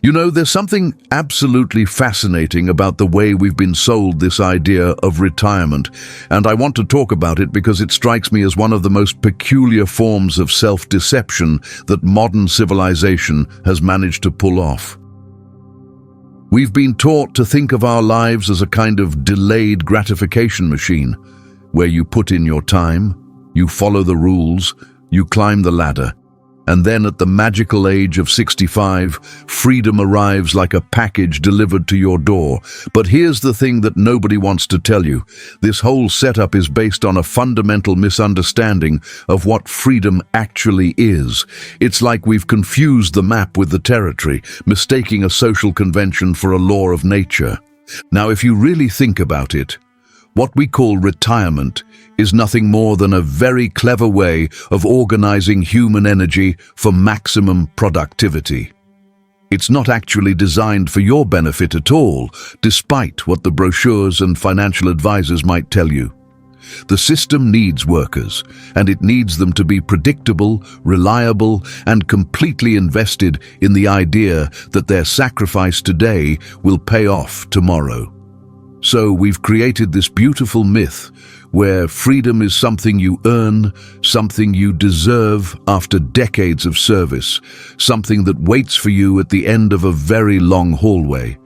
You know, there's something absolutely fascinating about the way we've been sold this idea of retirement, and I want to talk about it because it strikes me as one of the most peculiar forms of self-deception that modern civilization has managed to pull off. We've been taught to think of our lives as a kind of delayed gratification machine, where you put in your time, you follow the rules, you climb the ladder, and then at the magical age of 65, freedom arrives like a package delivered to your door. But here's the thing that nobody wants to tell you. This whole setup is based on a fundamental misunderstanding of what freedom actually is. It's like we've confused the map with the territory, mistaking a social convention for a law of nature. Now, if you really think about it, what we call retirement is nothing more than a very clever way of organizing human energy for maximum productivity. It's not actually designed for your benefit at all, despite what the brochures and financial advisors might tell you. The system needs workers, and it needs them to be predictable, reliable, and completely invested in the idea that their sacrifice today will pay off tomorrow. So we've created this beautiful myth where freedom is something you earn, something you deserve after decades of service, something that waits for you at the end of a very long hallway.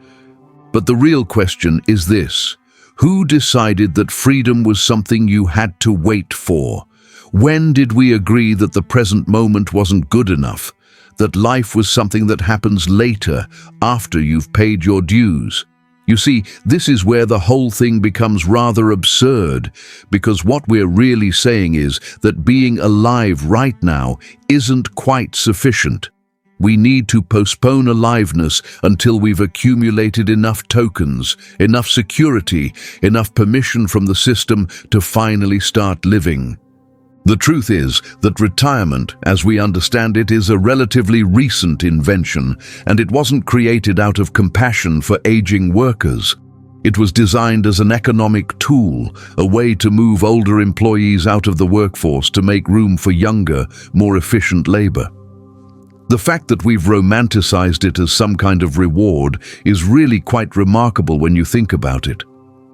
But the real question is this: who decided that freedom was something you had to wait for? When did we agree that the present moment wasn't good enough, that life was something that happens later, after you've paid your dues? You see, this is where the whole thing becomes rather absurd, because what we're really saying is that being alive right now isn't quite sufficient. We need to postpone aliveness until we've accumulated enough tokens, enough security, enough permission from the system to finally start living. The truth is that retirement, as we understand it, is a relatively recent invention, and it wasn't created out of compassion for aging workers. It was designed as an economic tool, a way to move older employees out of the workforce to make room for younger, more efficient labor. The fact that we've romanticized it as some kind of reward is really quite remarkable when you think about it.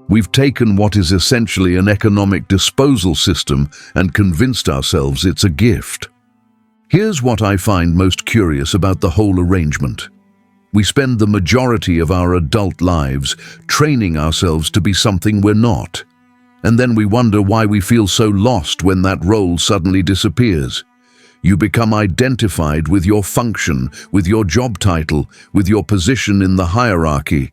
We've taken what is essentially an economic disposal system and convinced ourselves it's a gift. Here's what I find most curious about the whole arrangement. We spend the majority of our adult lives training ourselves to be something we're not. And then we wonder why we feel so lost when that role suddenly disappears. You become identified with your function, with your job title, with your position in the hierarchy.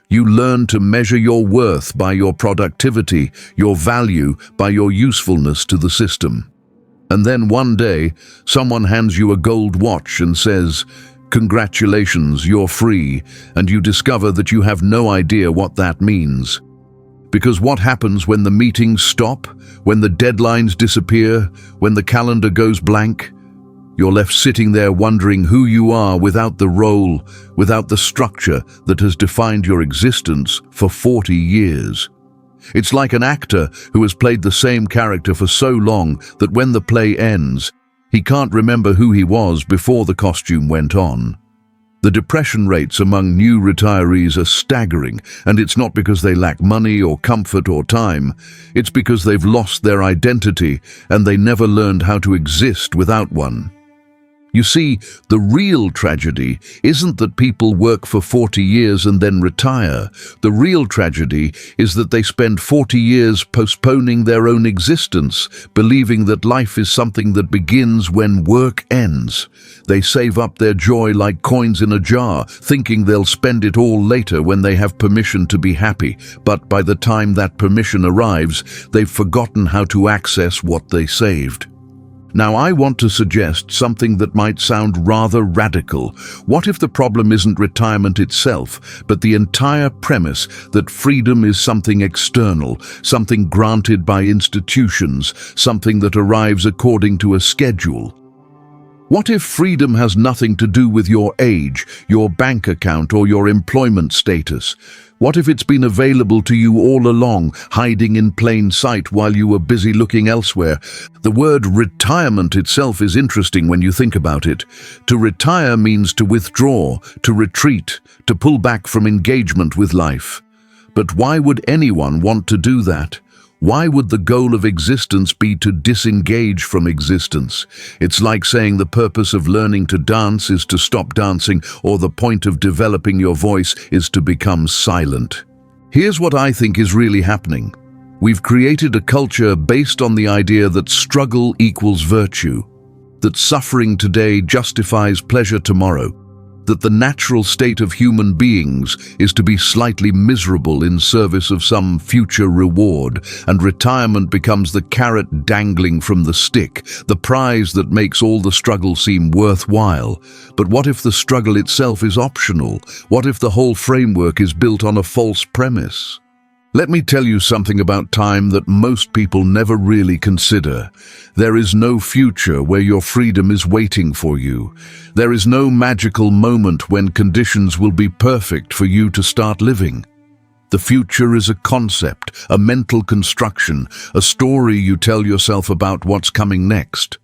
You learn to measure your worth by your productivity, your value by your usefulness to the system. And then one day, someone hands you a gold watch and says, "Congratulations, you're free," and you discover that you have no idea what that means. Because what happens when the meetings stop, when the deadlines disappear, when the calendar goes blank? You're left sitting there wondering who you are without the role, without the structure that has defined your existence for 40 years. It's like an actor who has played the same character for so long that when the play ends, he can't remember who he was before the costume went on. The depression rates among new retirees are staggering, and it's not because they lack money or comfort or time. It's because they've lost their identity and they never learned how to exist without one. You see, the real tragedy isn't that people work for 40 years and then retire. The real tragedy is that they spend 40 years postponing their own existence, believing that life is something that begins when work ends. They save up their joy like coins in a jar, thinking they'll spend it all later when they have permission to be happy. But by the time that permission arrives, they've forgotten how to access what they saved. Now, I want to suggest something that might sound rather radical. What if the problem isn't retirement itself, but the entire premise that freedom is something external, something granted by institutions, something that arrives according to a schedule? What if freedom has nothing to do with your age, your bank account, or your employment status? What if it's been available to you all along, hiding in plain sight while you were busy looking elsewhere? The word retirement itself is interesting when you think about it. To retire means to withdraw, to retreat, to pull back from engagement with life. But why would anyone want to do that? Why would the goal of existence be to disengage from existence? It's like saying the purpose of learning to dance is to stop dancing, or the point of developing your voice is to become silent. Here's what I think is really happening. We've created a culture based on the idea that struggle equals virtue, that suffering today justifies pleasure tomorrow, that the natural state of human beings is to be slightly miserable in service of some future reward, and retirement becomes the carrot dangling from the stick, the prize that makes all the struggle seem worthwhile. But what if the struggle itself is optional? What if the whole framework is built on a false premise? Let me tell you something about time that most people never really consider. There is no future where your freedom is waiting for you. There is no magical moment when conditions will be perfect for you to start living. The future is a concept, a mental construction, a story you tell yourself about what's coming next.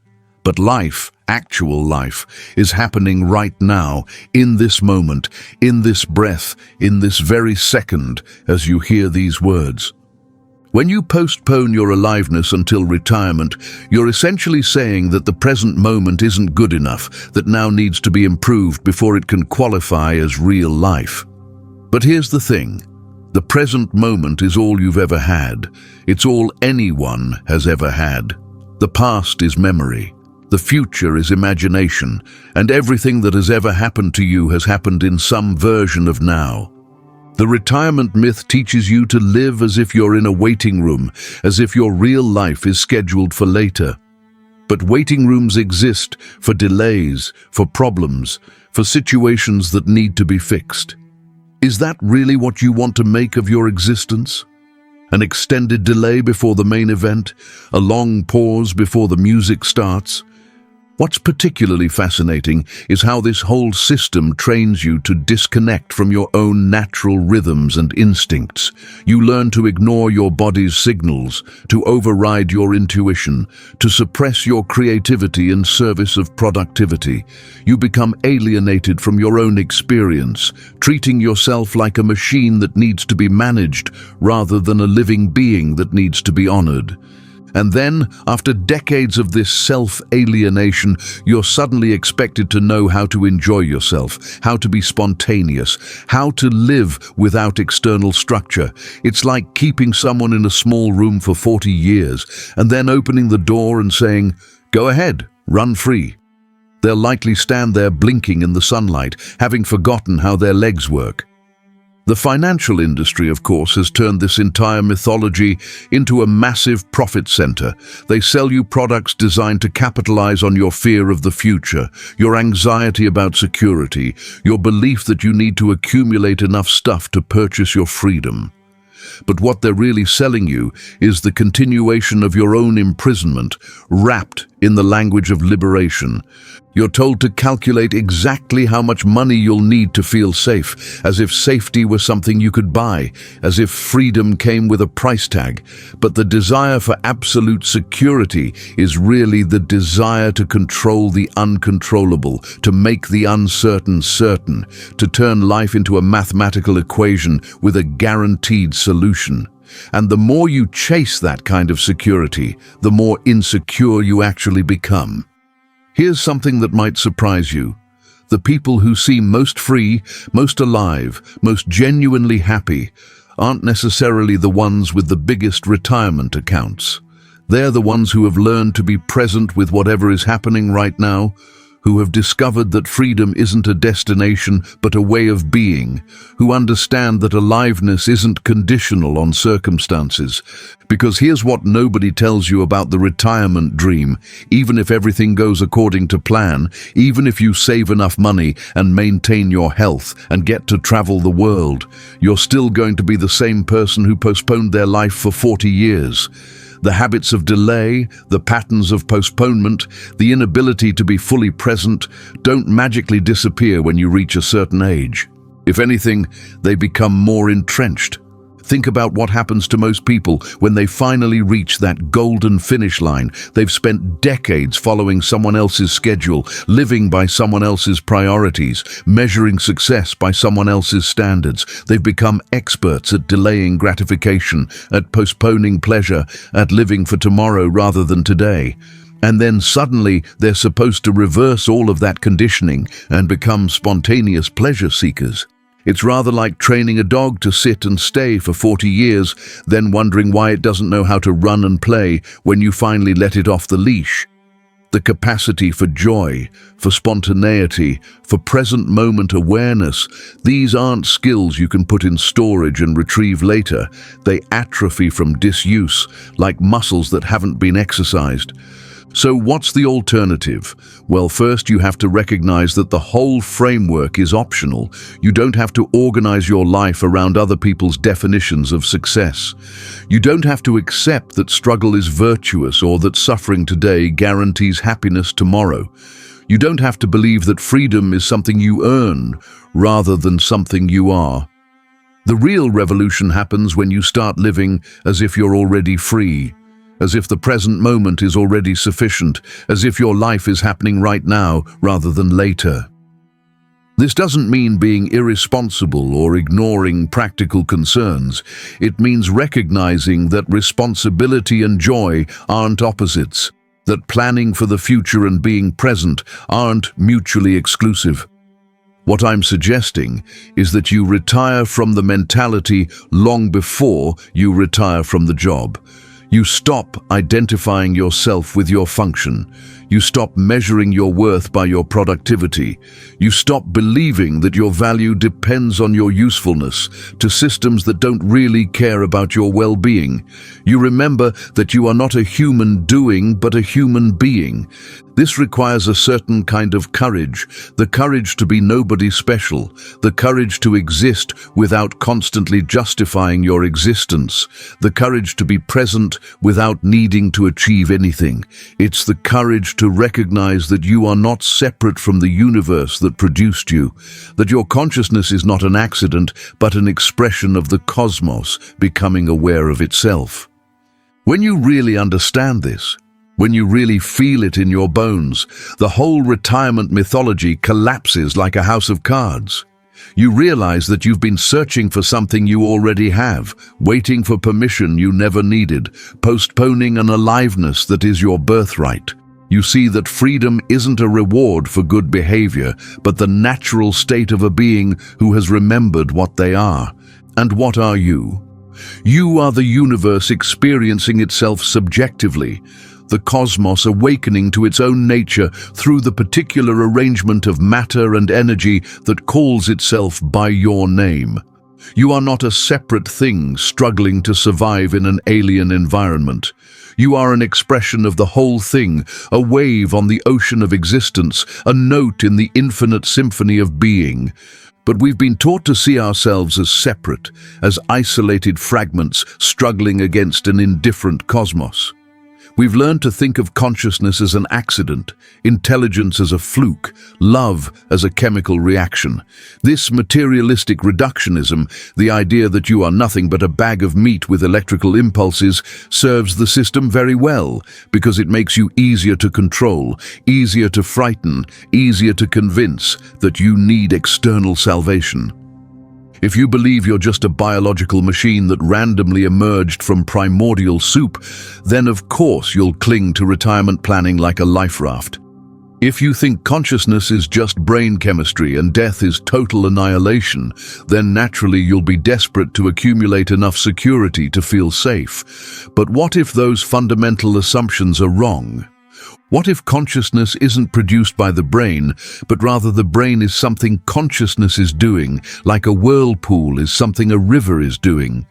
But life, actual life, is happening right now, in this moment, in this breath, in this very second, as you hear these words. When you postpone your aliveness until retirement, you're essentially saying that the present moment isn't good enough, that now needs to be improved before it can qualify as real life. But here's the thing. The present moment is all you've ever had. It's all anyone has ever had. The past is memory. The future is imagination, and everything that has ever happened to you has happened in some version of now. The retirement myth teaches you to live as if you're in a waiting room, as if your real life is scheduled for later. But waiting rooms exist for delays, for problems, for situations that need to be fixed. Is that really what you want to make of your existence? An extended delay before the main event? A long pause before the music starts? What's particularly fascinating is how this whole system trains you to disconnect from your own natural rhythms and instincts. You learn to ignore your body's signals, to override your intuition, to suppress your creativity in service of productivity. You become alienated from your own experience, treating yourself like a machine that needs to be managed rather than a living being that needs to be honored. And then, after decades of this self-alienation, you're suddenly expected to know how to enjoy yourself, how to be spontaneous, how to live without external structure. It's like keeping someone in a small room for 40 years and then opening the door and saying, "Go ahead, run free." They'll likely stand there blinking in the sunlight, having forgotten how their legs work. The financial industry, of course, has turned this entire mythology into a massive profit center. They sell you products designed to capitalize on your fear of the future, your anxiety about security, your belief that you need to accumulate enough stuff to purchase your freedom. But what they're really selling you is the continuation of your own imprisonment, wrapped in the language of liberation. You're told to calculate exactly how much money you'll need to feel safe, as if safety were something you could buy, as if freedom came with a price tag. But the desire for absolute security is really the desire to control the uncontrollable, to make the uncertain certain, to turn life into a mathematical equation with a guaranteed solution. And the more you chase that kind of security, the more insecure you actually become. Here's something that might surprise you. The people who seem most free, most alive, most genuinely happy aren't necessarily the ones with the biggest retirement accounts. They're the ones who have learned to be present with whatever is happening right now, who have discovered that freedom isn't a destination but a way of being, who understand that aliveness isn't conditional on circumstances. Because here's what nobody tells you about the retirement dream: even if everything goes according to plan, even if you save enough money and maintain your health and get to travel the world, you're still going to be the same person who postponed their life for 40 years. The habits of delay, the patterns of postponement, the inability to be fully present don't magically disappear when you reach a certain age. If anything, they become more entrenched. Think about what happens to most people when they finally reach that golden finish line. They've spent decades following someone else's schedule, living by someone else's priorities, measuring success by someone else's standards. They've become experts at delaying gratification, at postponing pleasure, at living for tomorrow rather than today. And then suddenly they're supposed to reverse all of that conditioning and become spontaneous pleasure seekers. It's rather like training a dog to sit and stay for 40 years, then wondering why it doesn't know how to run and play when you finally let it off the leash. The capacity for joy, for spontaneity, for present moment awareness, these aren't skills you can put in storage and retrieve later. They atrophy from disuse, like muscles that haven't been exercised. So what's the alternative? Well, first you have to recognize that the whole framework is optional. You don't have to organize your life around other people's definitions of success. You don't have to accept that struggle is virtuous or that suffering today guarantees happiness tomorrow. You don't have to believe that freedom is something you earn rather than something you are. The real revolution happens when you start living as if you're already free, as if the present moment is already sufficient, as if your life is happening right now rather than later. This doesn't mean being irresponsible or ignoring practical concerns. It means recognizing that responsibility and joy aren't opposites, that planning for the future and being present aren't mutually exclusive. What I'm suggesting is that you retire from the mentality long before you retire from the job. You stop identifying yourself with your function. You stop measuring your worth by your productivity. You stop believing that your value depends on your usefulness to systems that don't really care about your well-being. You remember that you are not a human doing, but a human being. This requires a certain kind of courage, the courage to be nobody special, the courage to exist without constantly justifying your existence, the courage to be present without needing to achieve anything. It's the courage to recognize that you are not separate from the universe that produced you, that your consciousness is not an accident, but an expression of the cosmos becoming aware of itself. When you really understand this, when you really feel it in your bones, the whole retirement mythology collapses like a house of cards. You realize that you've been searching for something you already have, waiting for permission you never needed, postponing an aliveness that is your birthright. You see that freedom isn't a reward for good behavior, but the natural state of a being who has remembered what they are. And what are you? You are the universe experiencing itself subjectively, the cosmos awakening to its own nature through the particular arrangement of matter and energy that calls itself by your name. You are not a separate thing struggling to survive in an alien environment. You are an expression of the whole thing, a wave on the ocean of existence, a note in the infinite symphony of being. But we've been taught to see ourselves as separate, as isolated fragments struggling against an indifferent cosmos. We've learned to think of consciousness as an accident, intelligence as a fluke, love as a chemical reaction. This materialistic reductionism, the idea that you are nothing but a bag of meat with electrical impulses, serves the system very well because it makes you easier to control, easier to frighten, easier to convince that you need external salvation. If you believe you're just a biological machine that randomly emerged from primordial soup, then of course you'll cling to retirement planning like a life raft. If you think consciousness is just brain chemistry and death is total annihilation, then naturally you'll be desperate to accumulate enough security to feel safe. But what if those fundamental assumptions are wrong? What if consciousness isn't produced by the brain, but rather the brain is something consciousness is doing, like a whirlpool is something a river is doing?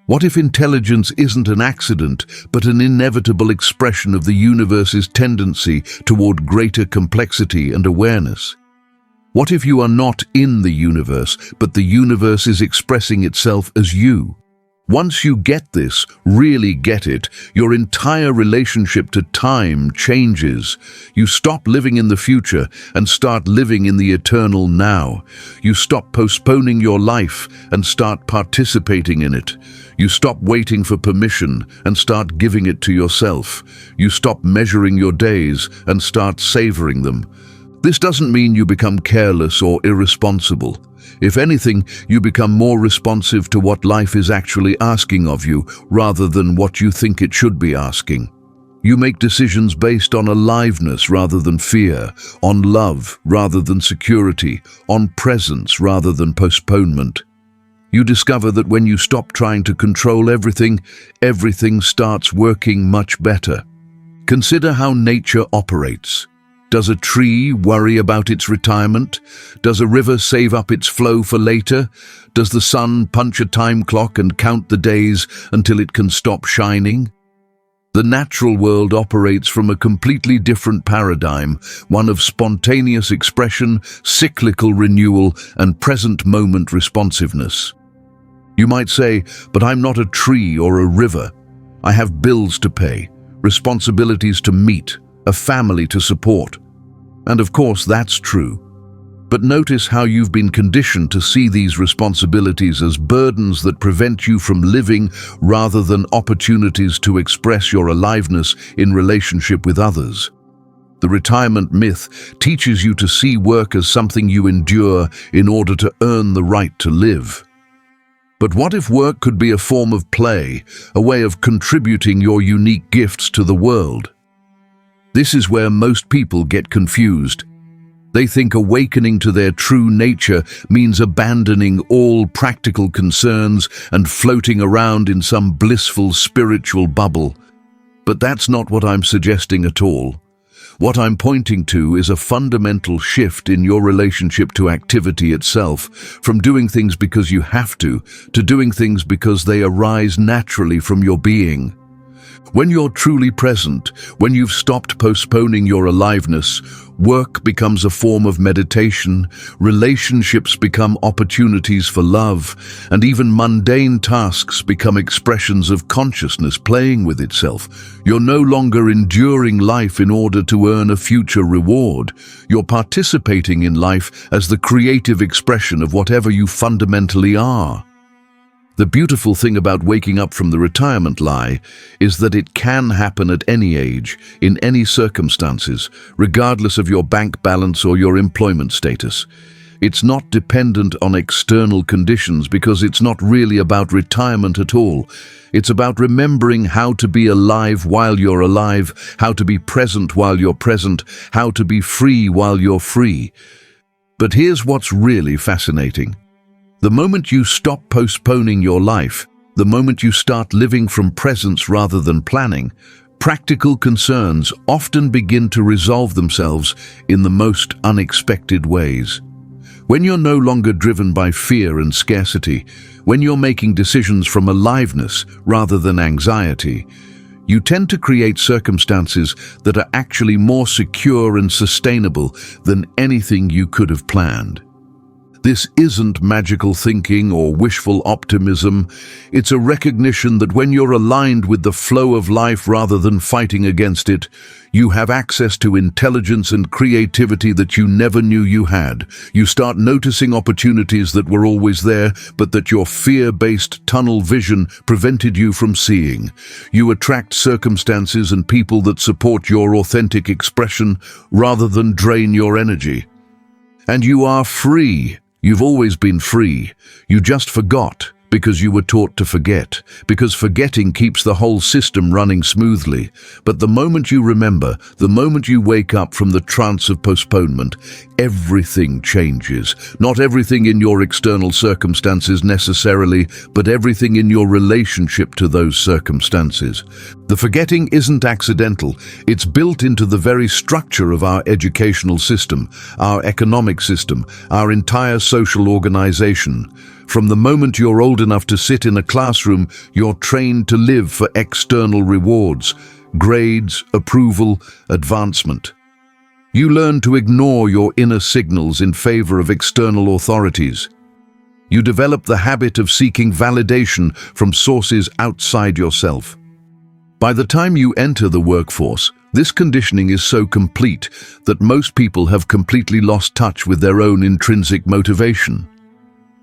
What if intelligence isn't an accident, but an inevitable expression of the universe's tendency toward greater complexity and awareness? What if you are not in the universe, but the universe is expressing itself as you? Once you get this, really get it, your entire relationship to time changes. You stop living in the future and start living in the eternal now. You stop postponing your life and start participating in it. You stop waiting for permission and start giving it to yourself. You stop measuring your days and start savoring them. This doesn't mean you become careless or irresponsible. If anything, you become more responsive to what life is actually asking of you, rather than what you think it should be asking. You make decisions based on aliveness rather than fear, on love rather than security, on presence rather than postponement. You discover that when you stop trying to control everything, everything starts working much better. Consider how nature operates. Does a tree worry about its retirement? Does a river save up its flow for later? Does the sun punch a time clock and count the days until it can stop shining? The natural world operates from a completely different paradigm, one of spontaneous expression, cyclical renewal, and present-moment responsiveness. You might say, but I'm not a tree or a river. I have bills to pay, responsibilities to meet, a family to support. And of course, that's true. But notice how you've been conditioned to see these responsibilities as burdens that prevent you from living rather than opportunities to express your aliveness in relationship with others. The retirement myth teaches you to see work as something you endure in order to earn the right to live. But what if work could be a form of play, a way of contributing your unique gifts to the world? This is where most people get confused. They think awakening to their true nature means abandoning all practical concerns and floating around in some blissful spiritual bubble. But that's not what I'm suggesting at all. What I'm pointing to is a fundamental shift in your relationship to activity itself, from doing things because you have to doing things because they arise naturally from your being. When you're truly present, when you've stopped postponing your aliveness, work becomes a form of meditation, relationships become opportunities for love, and even mundane tasks become expressions of consciousness playing with itself. You're no longer enduring life in order to earn a future reward. You're participating in life as the creative expression of whatever you fundamentally are. The beautiful thing about waking up from the retirement lie is that it can happen at any age, in any circumstances, regardless of your bank balance or your employment status. It's not dependent on external conditions because it's not really about retirement at all. It's about remembering how to be alive while you're alive, how to be present while you're present, how to be free while you're free. But here's what's really fascinating. The moment you stop postponing your life, the moment you start living from presence rather than planning, practical concerns often begin to resolve themselves in the most unexpected ways. When you're no longer driven by fear and scarcity, when you're making decisions from aliveness rather than anxiety, you tend to create circumstances that are actually more secure and sustainable than anything you could have planned. This isn't magical thinking or wishful optimism. It's a recognition that when you're aligned with the flow of life rather than fighting against it, you have access to intelligence and creativity that you never knew you had. You start noticing opportunities that were always there, but that your fear-based tunnel vision prevented you from seeing. You attract circumstances and people that support your authentic expression rather than drain your energy. And you are free. You've always been free. You just forgot because you were taught to forget, because forgetting keeps the whole system running smoothly. But the moment you remember, the moment you wake up from the trance of postponement, everything changes. Not everything in your external circumstances necessarily, but everything in your relationship to those circumstances. The forgetting isn't accidental. It's built into the very structure of our educational system, our economic system, our entire social organization. From the moment you're old enough to sit in a classroom, you're trained to live for external rewards, grades, approval, advancement. You learn to ignore your inner signals in favor of external authorities. You develop the habit of seeking validation from sources outside yourself. By the time you enter the workforce, this conditioning is so complete that most people have completely lost touch with their own intrinsic motivation.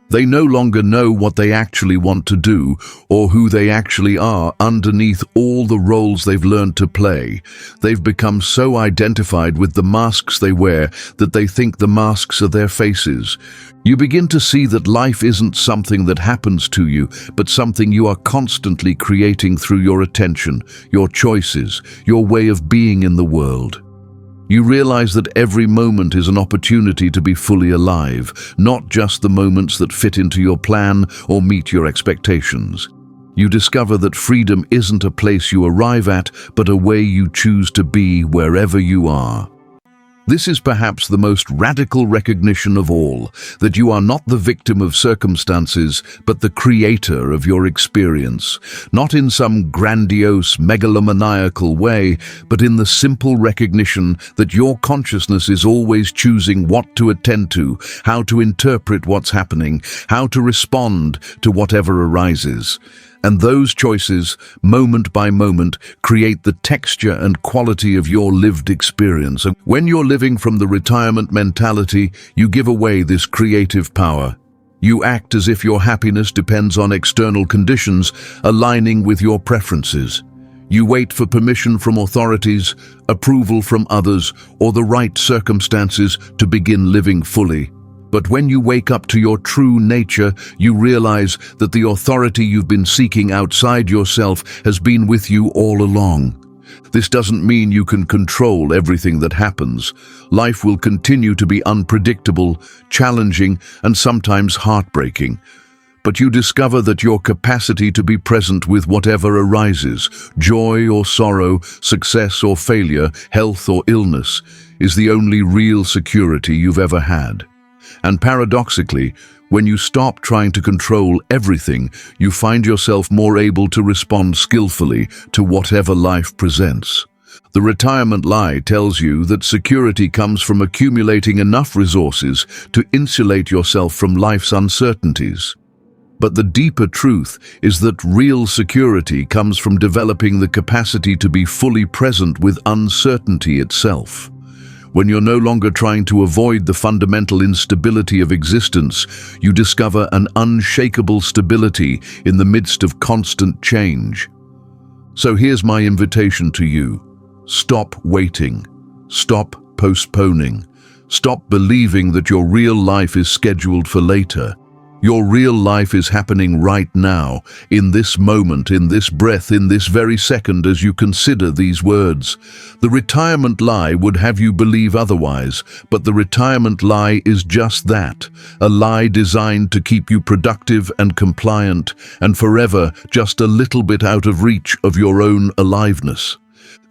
They no longer know what they actually want to do or who they actually are underneath all the roles they've learned to play. They've become so identified with the masks they wear that they think the masks are their faces. You begin to see that life isn't something that happens to you, but something you are constantly creating through your attention, your choices, your way of being in the world. You realize that every moment is an opportunity to be fully alive, not just the moments that fit into your plan or meet your expectations. You discover that freedom isn't a place you arrive at, but a way you choose to be wherever you are. This is perhaps the most radical recognition of all, that you are not the victim of circumstances, but the creator of your experience, not in some grandiose, megalomaniacal way, but in the simple recognition that your consciousness is always choosing what to attend to, how to interpret what's happening, how to respond to whatever arises. And those choices, moment by moment, create the texture and quality of your lived experience. And when you're living from the retirement mentality, you give away this creative power. You act as if your happiness depends on external conditions aligning with your preferences. You wait for permission from authorities, approval from others, or the right circumstances to begin living fully. But when you wake up to your true nature, you realize that the authority you've been seeking outside yourself has been with you all along. This doesn't mean you can control everything that happens. Life will continue to be unpredictable, challenging, and sometimes heartbreaking. But you discover that your capacity to be present with whatever arises, joy or sorrow, success or failure, health or illness, is the only real security you've ever had. And paradoxically, when you stop trying to control everything, you find yourself more able to respond skillfully to whatever life presents. The retirement lie tells you that security comes from accumulating enough resources to insulate yourself from life's uncertainties. But the deeper truth is that real security comes from developing the capacity to be fully present with uncertainty itself. When you're no longer trying to avoid the fundamental instability of existence, you discover an unshakable stability in the midst of constant change. So here's my invitation to you. Stop waiting. Stop postponing. Stop believing that your real life is scheduled for later. Your real life is happening right now, in this moment, in this breath, in this very second as you consider these words. The retirement lie would have you believe otherwise, but the retirement lie is just that, a lie designed to keep you productive and compliant, and forever just a little bit out of reach of your own aliveness.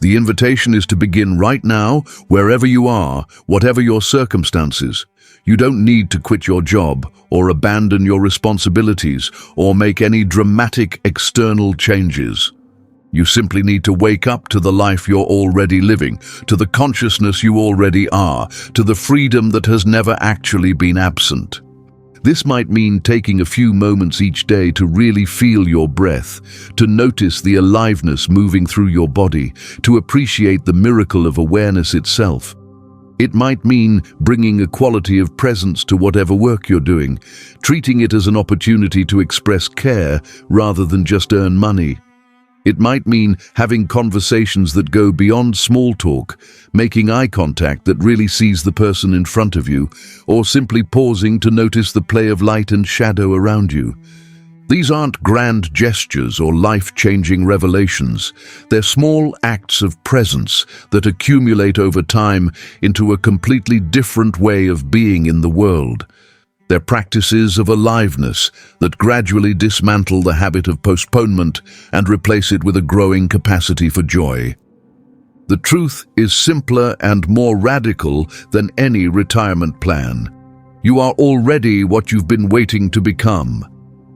The invitation is to begin right now, wherever you are, whatever your circumstances. You don't need to quit your job or abandon your responsibilities or make any dramatic external changes. You simply need to wake up to the life you're already living, to the consciousness you already are, to the freedom that has never actually been absent. This might mean taking a few moments each day to really feel your breath, to notice the aliveness moving through your body, to appreciate the miracle of awareness itself. It might mean bringing a quality of presence to whatever work you're doing, treating it as an opportunity to express care rather than just earn money. It might mean having conversations that go beyond small talk, making eye contact that really sees the person in front of you, or simply pausing to notice the play of light and shadow around you. These aren't grand gestures or life-changing revelations. They're small acts of presence that accumulate over time into a completely different way of being in the world. They're practices of aliveness that gradually dismantle the habit of postponement and replace it with a growing capacity for joy. The truth is simpler and more radical than any retirement plan. You are already what you've been waiting to become.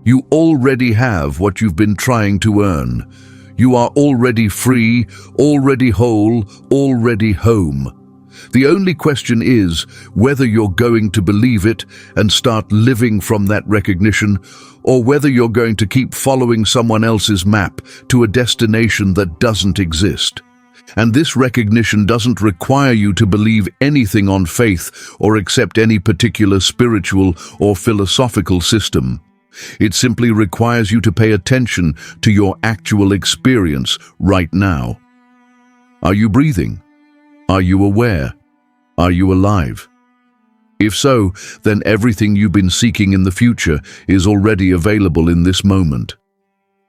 You already have what you've been trying to earn. You are already free, already whole, already home. The only question is whether you're going to believe it and start living from that recognition, or whether you're going to keep following someone else's map to a destination that doesn't exist. And this recognition doesn't require you to believe anything on faith or accept any particular spiritual or philosophical system. It simply requires you to pay attention to your actual experience right now. Are you breathing? Are you aware? Are you alive? If so, then everything you've been seeking in the future is already available in this moment.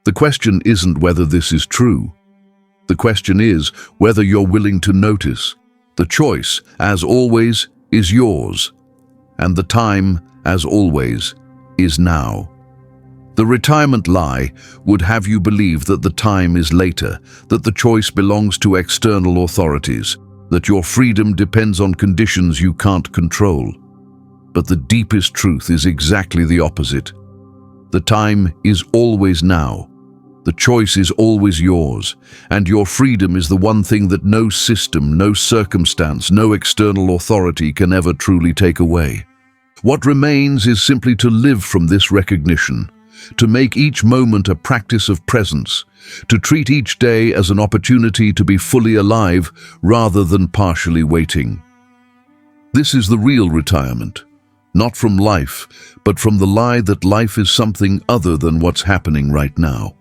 The question isn't whether this is true. The question is whether you're willing to notice. The choice, as always, is yours. And the time, as always, is now. The retirement lie would have you believe that the time is later, that the choice belongs to external authorities, that your freedom depends on conditions you can't control. But the deepest truth is exactly the opposite. The time is always now. The choice is always yours, and your freedom is the one thing that no system, no circumstance, no external authority can ever truly take away. What remains is simply to live from this recognition, to make each moment a practice of presence, to treat each day as an opportunity to be fully alive rather than partially waiting. This is the real retirement, not from life, but from the lie that life is something other than what's happening right now.